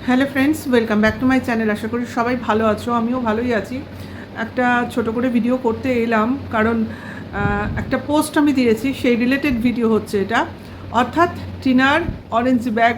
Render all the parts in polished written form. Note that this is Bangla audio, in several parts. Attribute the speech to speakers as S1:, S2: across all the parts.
S1: Hello friends, welcome back to my channel. আশা করি সবাই ভালো আছো, আমিও ভালোই আছি। একটা ছোট করে ভিডিও করতে এলাম কারণ একটা পোস্ট আমি দিয়েছি, সেই রিলেটেড ভিডিও হচ্ছে এটা। অর্থাৎ টিনার অরেঞ্জ ব্যাগ,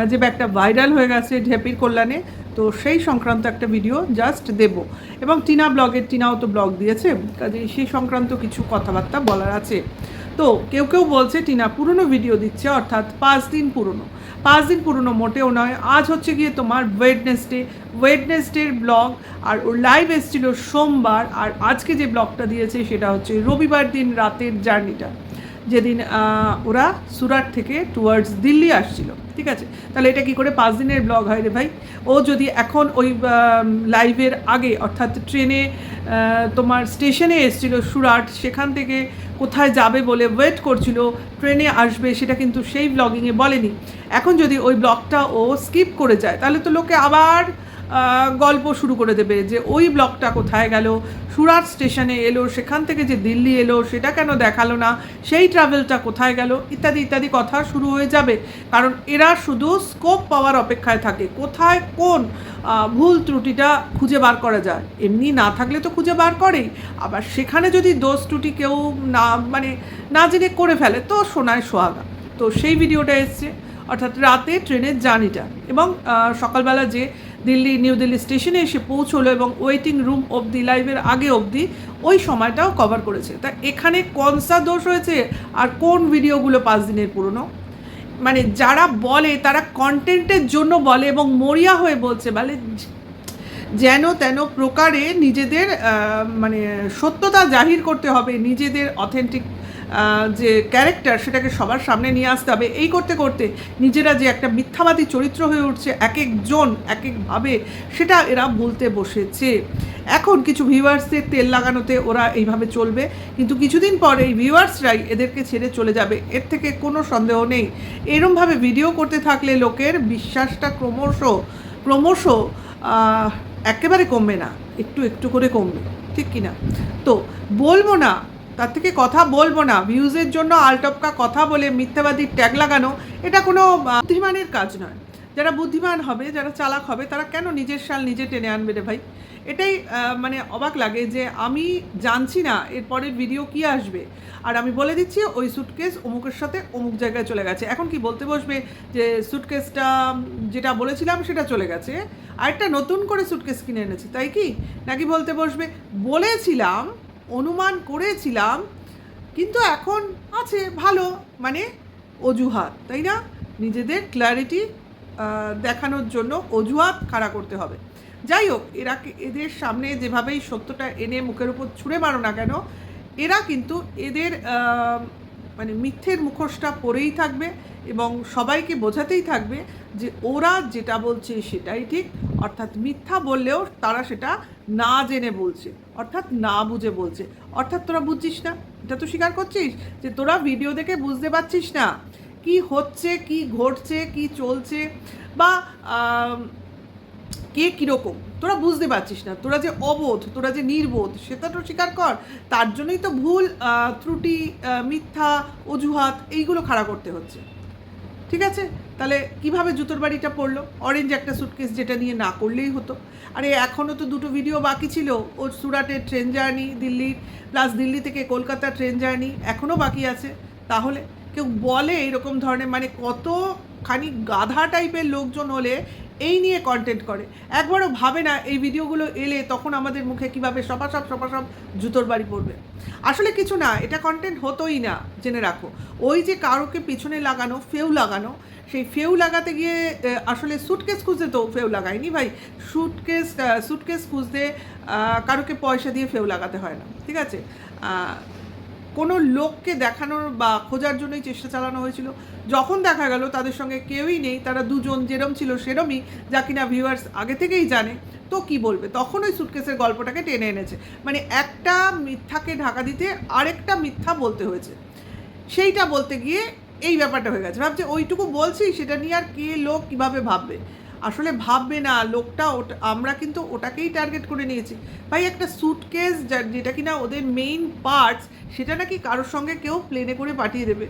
S1: যে ব্যাগটা ভাইরাল হয়ে গেছে ঢেপির কল্যাণে, তো সেই সংক্রান্ত একটা ভিডিও জাস্ট দেব। এবং টিনাও তো ব্লগ দিয়েছে, কাজে সেই সংক্রান্ত কিছু কথাবার্তা বলার আছে। তো কেউ কেউ বলছে টিনা পুরনো ভিডিও দিচ্ছে, অর্থাৎ 5 দিন পুরনো মোটেও নয়। আজ হচ্ছে গিয়ে তোমার ওয়েডনেসডের ব্লগ, আর ওর লাইভ এসেছিল সোমবার, আর আজকে যে ব্লগটা দিয়েছে সেটা হচ্ছে রবিবার দিন রাতের জার্নিটা, যেদিন ওরা সুরাট থেকে টুয়ার্ডস দিল্লি আসছিল। ঠিক আছে, তাহলে এটা কি করে 5 দিনের ব্লগ হয় রে ভাই? ও যদি এখন ওই লাইভের আগে, অর্থাৎ ট্রেনে তোমার স্টেশনে এসেছিল সুরাট, সেখান থেকে কোথায় যাবে বলে ওয়েট করছিল, ট্রেনে আসবে, সেটা কিন্তু সেই ব্লগিংয়ে বলেনি। এখন যদি ওই ব্লগটা ও স্কিপ করে যায়, তাহলে তো লোকে আবার গল্প শুরু করে দেবে যে ওই ব্লগটা কোথায় গেল, সুরাট স্টেশনে এলো, সেখান থেকে যে দিল্লি এলো সেটা কেন দেখালো না, সেই ট্রাভেলটা কোথায় গেল, ইত্যাদি ইত্যাদি কথা শুরু হয়ে যাবে। কারণ এরা শুধু স্কোপ পাওয়ার অপেক্ষায় থাকে, কোথায় কোন ভুল ত্রুটিটা খুঁজে বার করা যায়। এমনি না থাকলে তো খুঁজে বার করেই, আবার সেখানে যদি দোষ ত্রুটি কেউ না জেনে করে ফেলে তো সোনায় সোহাগা। তো সেই ভিডিওটা এসছে, অর্থাৎ রাতে ট্রেনের জার্নিটা, এবং সকালবেলা যে নিউ দিল্লি স্টেশনে এসে পৌঁছলো এবং ওয়েটিং রুম অবধি, লাইভের আগে অবধি ওই সময়টাও কভার করেছে। তা এখানে কনসা দোষ হয়েছে, আর কোন ভিডিওগুলো 5 দিনের পুরনো? মানে যারা বলে তারা কন্টেন্টের জন্য বলে এবং মরিয়া হয়ে বলছে, বলে যেন তেন প্রকারে নিজেদের সত্যতা জাহির করতে হবে, নিজেদের অথেন্টিক যে ক্যারেক্টার সেটাকে সবার সামনে নিয়ে আসতে হবে। এই করতে করতে নিজেরা যে একটা মিথ্যাবাদী চরিত্র হয়ে উঠছে এক একজন এক একভাবে, সেটা এরা বলতে বসেছে। এখন কিছু ভিউয়ার্সদের তেল লাগানোতে ওরা এইভাবে চলবে, কিন্তু কিছুদিন পর এই ভিউয়ার্সরাই এদেরকে ছেড়ে চলে যাবে, এর থেকে কোনো সন্দেহ নেই। এরমভাবে ভিডিও করতে থাকলে লোকের বিশ্বাসটা ক্রমশ একেবারে কমবে না, একটু একটু করে কমবে, ঠিক কি না? তো বলবো না, তার থেকে কথা বলবো না, ভিউজের জন্য আলটপকা কথা বলে মিথ্যাবাদীর ট্যাগ লাগানো, এটা কোনো বুদ্ধিমানের কাজ নয়। যারা বুদ্ধিমান হবে, যারা চালাক হবে, তারা কেন নিজের শাল নিজে টেনে আনবে রে ভাই? এটাই অবাক লাগে যে আমি জানছি না এরপরের ভিডিও কি আসবে, আর আমি বলে দিচ্ছি ওই স্যুটকেস অমুকের সাথে অমুক জায়গায় চলে গেছে। এখন কি বলতে বসবে যে স্যুটকেসটা যেটা বলেছিলাম সেটা চলে গেছে, আরেকটা নতুন করে স্যুটকেস কিনে এনেছি, তাই কি? নাকি বলতে বসবে বলেছিলাম, অনুমান করেছিলাম, কিন্তু এখন আছে ভালো, অজুহাত, তাই না? নিজেদের ক্ল্যারিটি দেখানোর জন্য অজুহাত খাড়া করতে হবে। যাই হোক, এদের সামনে যেভাবেই সত্যটা এনে মুখের উপর ছুঁড়ে মারো না কেন, এরা কিন্তু এদের মিথ্যের মুখোশটা পরেই থাকবে এবং সবাইকে বোঝাতেই থাকবে যে ওরা যেটা বলছে সেটাই ঠিক। অর্থাৎ মিথ্যা বললেও তারা সেটা না জেনে বলছে, অর্থাৎ না বুঝে বলছে। অর্থাৎ তোরা বুঝছিস না, এটা তো স্বীকার করছিস যে তোরা ভিডিও দেখে বুঝতে পারছিস না কি হচ্ছে, কি ঘটছে, কি চলছে, বা কে কীরকম তোরা বুঝতে পারছিস না। তোরা যে অবোধ, তোরা যে নির্বোধ, সেটা তো স্বীকার কর। তার জন্যই তো ভুল, ত্রুটি, মিথ্যা, অজুহাত এইগুলো খাড়া করতে হচ্ছে। ঠিক আছে, তাহলে কিভাবে জুতোর বাড়িটা পড়লো? অরেঞ্জ একটা সুটকেস, যেটা নিয়ে না করলেই হতো। আরে এখনও তো 2টো ভিডিও বাকি ছিল, ওর সুরাটের ট্রেন জার্নি, দিল্লির, প্লাস দিল্লি থেকে কলকাতা ট্রেন জার্নি এখনও বাকি আছে। তাহলে কেউ বলে এরকম ধরনের, কতখানি গাধা টাইপের লোকজন হলে এই নিয়ে কন্টেন্ট করে, একবারও ভাবে না এই ভিডিওগুলো এলে তখন আমাদের মুখে কীভাবে সপাসপ জুতোর বাড়ি পড়বে। আসলে কিছু না, এটা কন্টেন্ট হতোই না, জেনে রাখো। ওই যে কারোকে পিছনে লাগানো, ফেউ লাগানো, সেই ফেউ লাগাতে গিয়ে আসলে সুটকেস খুঁজতে তো ফেউ লাগায়নি ভাই। সুটকেস খুঁজতে কারোকে পয়সা দিয়ে ফেউ লাগাতে হয় না, ঠিক আছে? কোনো লোককে দেখানোর বা খোঁজার জন্যই চেষ্টা চালানো হয়েছিল। যখন দেখা গেল তাদের সঙ্গে কেউই নেই, তারা দুজন যেরম ছিল সেরমই, যা কিনা ভিউয়ার্স আগে থেকেই জানে, তো কি বলবে? তখন ওই সুটকেসের গল্পটাকে টেনে এনেছে, একটা মিথ্যাকে ঢাকা দিতে আরেকটা মিথ্যা বলতে হয়েছে। সেইটা বলতে গিয়ে এই ব্যাপারটা হয়ে গেছে। ভাবছে ওইটুকু বলছি, সেটা নিয়ে আর কে লোক কীভাবে ভাববে। আসলে ভাববে না লোকটা ওটা, আমরা কিন্তু ওটাকেই টার্গেট করে নিয়েছি। ভাই একটা স্যুটকেস যেটা কিনা ওদের মেইন পার্টস, সেটা নাকি কারোর সঙ্গে কেউ প্লেনে করে পাঠিয়ে দেবে।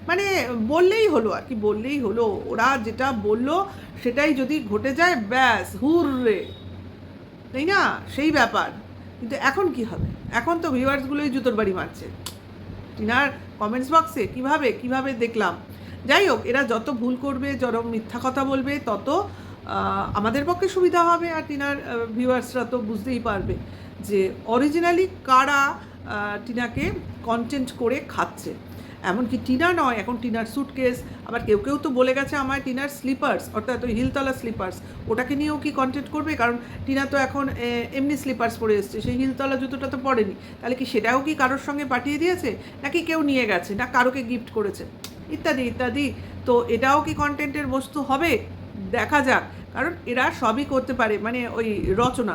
S1: মানে বললেই হলো আর কি, বললেই হলো, ওরা যেটা বললো সেটাই যদি ঘটে যায় ব্যাস হুররে, তাই না? সেই ব্যাপার। কিন্তু এখন কি হবে? এখন তো ভিউয়ার্সগুলোই জুতোর বাড়ি মারছে টিনার কমেন্টস বক্সে। কিভাবে দেখলাম। যাই হোক, এরা যত ভুল করবে, যত মিথ্যা কথা বলবে, তত আমাদের পক্ষে সুবিধা হবে। আর টিনার ভিউয়ার্সরা তো বুঝতেই পারবে যে অরিজিনালি কারা টিনাকে কন্টেন্ট করে খাচ্ছে। এমনকি টিনা নয়, এখন টিনার স্যুটকেস, আবার কেউ কেউ তো বলে গেছে আমায় টিনার স্লিপার্স, অর্থাৎ ওই হিলতলা স্লিপার্স, ওটাকে নিয়েও কি কন্টেন্ট করবে? কারণ টিনা তো এখন এমনি স্লিপার্স পরে এসছে, সেই হিলতলা জুতোটা তো পরেনি। তাহলে কি সেটাও কি কারোর সঙ্গে পাঠিয়ে দিয়েছে, নাকি কেউ নিয়ে গেছে, না কারোকে গিফট করেছে, ইত্যাদি ইত্যাদি। তো এটাও কি কন্টেন্টের বস্তু হবে? দেখা যাক। কারণ এরা সবই করতে পারে, মানে ওই রচনা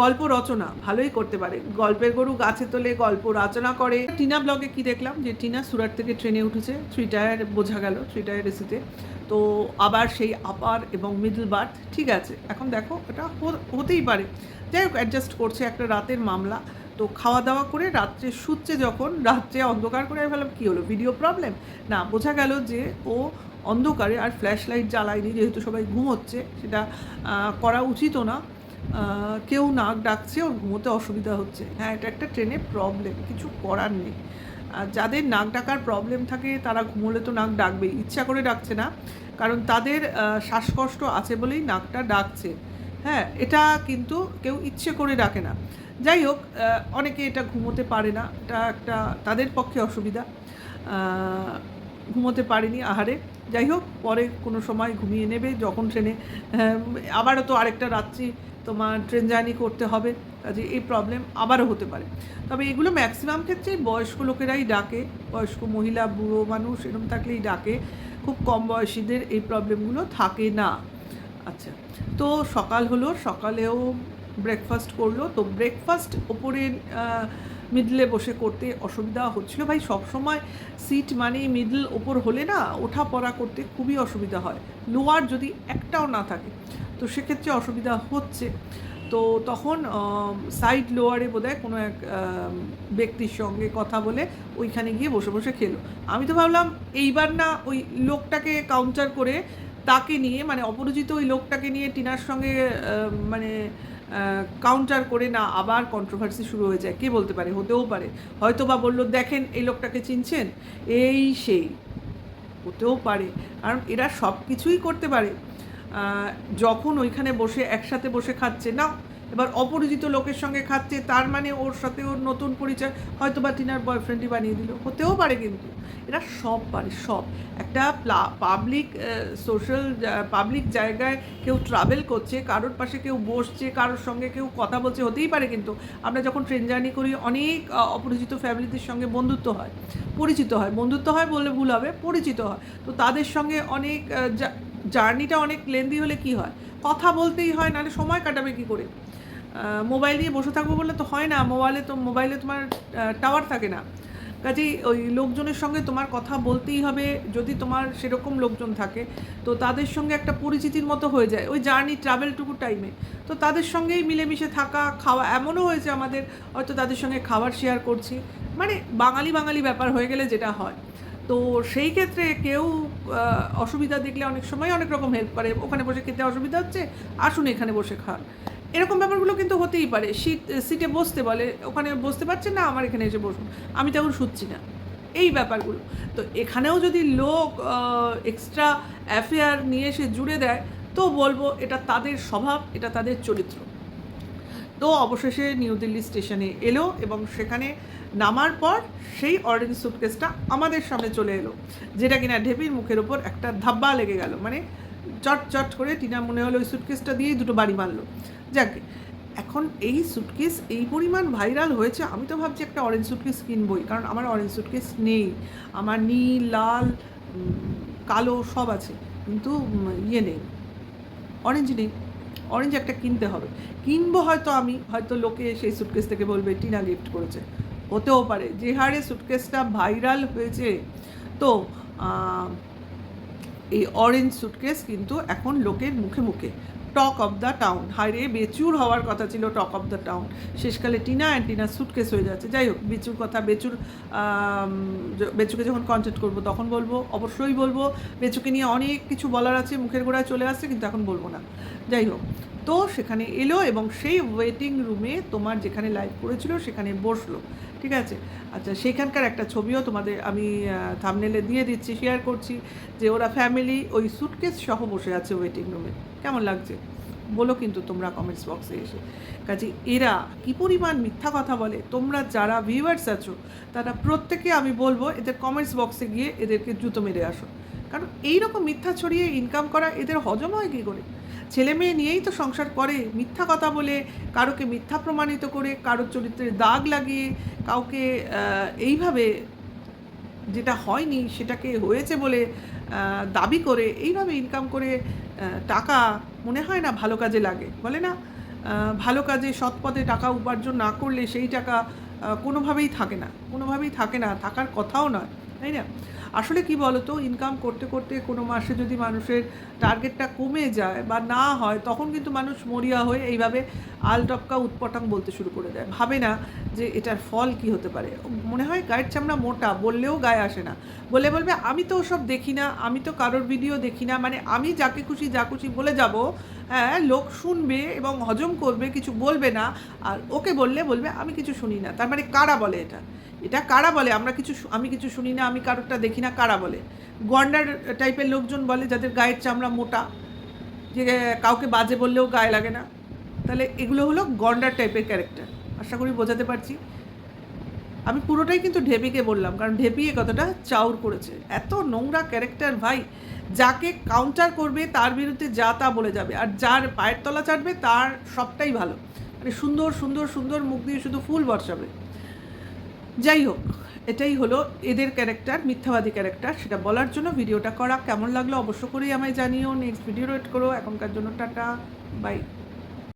S1: গল্প রচনা ভালোই করতে পারে। গল্পের গরু গাছে তোলে, গল্প রচনা করে। টিনা ব্লগে কি দেখলাম যে টিনা সুরাট থেকে ট্রেনে উঠেছে, 3 টায়ার বোঝা গেল, 3 টায়ার এসিতে। তো আবার সেই আপার এবং মিডল বার্থ, ঠিক আছে, এখন দেখো এটা হতেই পারে। যাই হোক, অ্যাডজাস্ট করছে, একটা রাতের মামলা। তো খাওয়া দাওয়া করে রাত্রে শুচ্ছে, যখন রাত্রে অন্ধকার করে, আমি ভাবলাম কী হলো, ভিডিও প্রবলেম না, বোঝা গেল যে ও অন্ধকারে আর ফ্ল্যাশ লাইট জ্বালায়নি, যেহেতু সবাই ঘুমোচ্ছে, সেটা করা উচিতও না। কেউ নাক ডাকছে, ওর ঘুমোতে অসুবিধা হচ্ছে। হ্যাঁ, এটা একটা ট্রেনের প্রবলেম, কিছু করার নেই। আর যাদের নাক ডাকার প্রবলেম থাকে তারা ঘুমোলে তো নাক ডাকবেই, ইচ্ছা করে ডাকছে না, কারণ তাদের শ্বাসকষ্ট আছে বলেই নাকটা ডাকছে। হ্যাঁ, এটা কিন্তু কেউ ইচ্ছে করে ডাকে না। যাই হোক, অনেকে এটা ঘুমোতে পারে না, এটা একটা তাদের পক্ষে অসুবিধা, ঘুমোতে পারেনি আহারে। যাই হোক, পরে কোনো সময় ঘুমিয়ে নেবে যখন ট্রেনে, আবারও তো আরেকটা রাত্রি তোমার ট্রেন জার্নি করতে হবে, কাজে এই প্রবলেম আবারও হতে পারে। তবে এগুলো ম্যাক্সিমাম ক্ষেত্রেই বয়স্ক লোকেরাই ডাকে, বয়স্ক মহিলা, বুড়ো মানুষ এরকম থাকলেই ডাকে, খুব কম বয়সীদের এই প্রবলেমগুলো থাকে না। আচ্ছা, তো সকাল হলো, সকালেও ব্রেকফাস্ট করলো। তো ব্রেকফাস্ট ওপরে মিডলে বসে করতে অসুবিধা হচ্ছিলো। ভাই সবসময় সিট মানে মিডল ওপর হলে না ওঠা পড়া করতে খুবই অসুবিধা হয়, লোয়ার যদি একটাও না থাকে তো সেক্ষেত্রে অসুবিধা হচ্ছে। তো তখন সাইড লোয়ারে বোধহয় কোনো এক ব্যক্তির সঙ্গে কথা বলে ওইখানে গিয়ে বসে বসে খেলো। আমি তো ভাবলাম এইবার না ওই লোকটাকে কাউন্টার করে তাকে নিয়ে, মানে অপরিচিত ওই লোকটাকে নিয়ে টিনার সঙ্গে মানে কাউন্টার করে না আবার কন্ট্রোভার্সি শুরু হয়ে যায়। কে বলতে পারে, হতেও পারে, হয়তো বা বললো দেখেন এই লোকটাকে চিনছেন, এই সেই, হতেও পারে, কারণ এরা সব কিছুই করতে পারে। যখন ওইখানে বসে একসাথে বসে খাচ্ছে না, এবার অপরিচিত লোকের সঙ্গে খাচ্ছে, তার মানে ওর সাথে ওর নতুন পরিচয়, হয়তো বা টিনার বয়ফ্রেন্ডই বানিয়ে দিল, হতেও পারে। কিন্তু এরা সব পারে, সব। একটা পাবলিক সোশ্যাল পাবলিক জায়গায় কেউ ট্রাভেল করছে, কারোর পাশে কেউ বসছে, কারোর সঙ্গে কেউ কথা বলছে, হতেই পারে। কিন্তু আমরা যখন ট্রেন জার্নি করি, অনেক অপরিচিত ফ্যামিলিদের সঙ্গে বন্ধুত্ব হয়, পরিচিত হয়, বন্ধুত্ব হয় বললে ভুল হবে, পরিচিত হয়। তো তাদের সঙ্গে অনেক জার্নিটা অনেক লেন্দি হলে কি হয়, কথা বলতেই হয়, নাহলে সময় কাটাবে কী করে? মোবাইল নিয়ে বসে থাকবো বললে তো হয় না, মোবাইলে তোমার টাওয়ার থাকে না, কাজেই ওই লোকজনের সঙ্গে তোমার কথা বলতেই হবে। যদি তোমার সেরকম লোকজন থাকে তো তাদের সঙ্গে একটা পরিচিতির মতো হয়ে যায় ওই জার্নি ট্রাভেলটুকু টাইমে। তো তাদের সঙ্গেই মিলেমিশে থাকা, খাওয়া, এমনও হয়েছে আমাদের হয়তো তাদের সঙ্গে খাবার শেয়ার করছি, মানে বাঙালি ব্যাপার হয়ে গেলে যেটা হয়। তো সেই ক্ষেত্রে কেউ অসুবিধা দেখলে অনেক সময় অনেক রকম হেল্প করে, ওখানে বসে খেতে অসুবিধা হচ্ছে, আসুন এখানে বসে খান, এরকম ব্যাপারগুলো কিন্তু হতেই পারে। সিটে বসতে বলে, ওখানে বসতে পারছেন না, আমার এখানে এসে বসুন, আমি তখন শুচ্ছি না, এই ব্যাপারগুলো। তো এখানেও যদি লোক এক্সট্রা অ্যাফেয়ার নিয়ে এসে জুড়ে দেয়, তো বলবো এটা তাদের স্বভাব, এটা তাদের চরিত্র। তো অবশেষে নিউ দিল্লি স্টেশনে এলো এবং সেখানে নামার পর সেই অরেঞ্জ স্যুটকেসটা আমাদের সামনে চলে এলো, যেটা কিনা ঢেপির মুখের ওপর একটা ধাব্বা লেগে গেল, মানে চট করে টিনা মনে হলো ওই স্যুটকেসটা দিয়েই দুটো বাড়ি মারলো। যাকে এখন এই স্যুটকেস এই পরিমাণ ভাইরাল হয়েছে, আমি তো ভাবছি একটা অরেঞ্জ স্যুটকেস কিনবই, কারণ আমার অরেঞ্জ স্যুটকেস নেই। আমার নীল, লাল, কালো সব আছে, কিন্তু ইয়ে নেই, অরেঞ্জ নেই। অরেঞ্জ একটা কিনতে হবে, কিনবো হয়তো আমি, হয়তো লোকে সেই স্যুটকেস থেকে বলবে টিনা গিফট করেছে, হতেও পারে। যে হারে স্যুটকেসটা ভাইরাল হয়েছে, তো এই অরেঞ্জ সুটকেস কিন্তু এখন লোকের মুখে মুখে টক অফ দ্য টাউন। হায় রে, বেচুর হওয়ার কথা ছিল টক অফ দ্য টাউন, শেষকালে টিনা অ্যান্ড টিনার সুটকেস হয়ে যাচ্ছে। যাই হোক, বেচুর কথা, বেচুকে যখন কন্টেন্ট করবো তখন বলবো, অবশ্যই বলবো। বেচুকে নিয়ে অনেক কিছু বলার আছে, মুখের গোড়ায় চলে আসছে, কিন্তু এখন বলবো না। যাই হোক, তো সেখানে এলো এবং সেই ওয়েটিং রুমে তোমার যেখানে লাইভ করেছিল সেখানে বসলো, ঠিক আছে। আচ্ছা, সেখানকার একটা ছবিও তোমাদের আমি থাম্বনেলে দিয়ে দিচ্ছি, শেয়ার করছি, যে ওরা ফ্যামিলি ওই সুটকেস সহ বসে আছে ওয়েটিং রুমে। কেমন লাগছে বলো কিন্তু তোমরা কমেন্টস বক্সে এসে। কাজে এরা কী পরিমাণ মিথ্যা কথা বলে, তোমরা যারা ভিউয়ার্স আছো তারা প্রত্যেকে আমি বলবো এদের কমেন্টস বক্সে গিয়ে এদেরকে জুতো মেরে আসো। কারণ এইরকম মিথ্যা ছড়িয়ে ইনকাম করা এদের হজম হয় কী করে? ছেলে মেয়ে নিয়েই তো সংসার করে, মিথ্যা কথা বলে, কারোকে মিথ্যা প্রমাণিত করে, কারোর চরিত্রের দাগ লাগিয়ে, কাউকে এইভাবে যেটা হয়নি সেটাকে হয়েছে বলে দাবি করে, এইভাবে ইনকাম করে টাকা মনে হয় না ভালো কাজে লাগে। বলে না, ভালো কাজে সৎ পথে টাকা উপার্জন না করলে সেই টাকা কোনোভাবেই থাকে না, কোনোভাবেই থাকে না, থাকার কথাও নয়, তাই না? আসলে কি বলতো, ইনকাম করতে করতে কোনো মাসে যদি মানুষের টার্গেটটা কমে যায় বা না হয়, তখন কিন্তু মানুষ মরিয়া হয়ে এইভাবে আলটপকা উৎপটাং বলতে শুরু করে দেয়, ভাবে না যে এটার ফল কি হতে পারে। মনে হয় গায়ের চামড়া মোটা, বললেও গায়ে আসে না, বলবে আমি তো ওসব দেখি না, আমি তো কারোর ভিডিও দেখি না, মানে আমি যাকে খুশি যা খুশি বলে যাব, হ্যাঁ লোক শুনবে এবং হজম করবে, কিছু বলবে না। আর ওকে বলবে আমি কিছু শুনি না, তার মানে কারা বলে এটা কারা বলে আমি কিছু শুনি না, আমি কারোরটা দেখি না, কারা বলে? গন্ডার টাইপের লোকজন বলে, যাদের গায়ের চামড়া মোটা, যে কাউকে বাজে বললেও গায়ে লাগে না। তাহলে এগুলো হলো গন্ডার টাইপের ক্যারেক্টার। আশা করি বোঝাতে পারছি। আমি পুরোটাই কিন্তু ঢেপিকে বললাম, কারণ ঢেপি এ কথাটা চাউর করেছে। এত নোংরা ক্যারেক্টার ভাই, যাকে কাউন্টার করবে তার বিরুদ্ধে যা তা বলে যাবে, আর যার পায়ের তলা চাটবে তার সবটাই ভালো, মানে সুন্দর সুন্দর সুন্দর মুখ দিয়ে শুধু ফুল বর্ষাবে। যাই হোক, এটাই হলো এদের ক্যারেক্টার, মিথ্যাবাদী ক্যারেক্টার। সেটা বলার জন্য ভিডিওটা করা। কেমন লাগলো অবশ্য করেই আমায় জানিও। নেক্সট ভিডিও ওয়েট করো। এখনকার জন্য টাটা, বাই।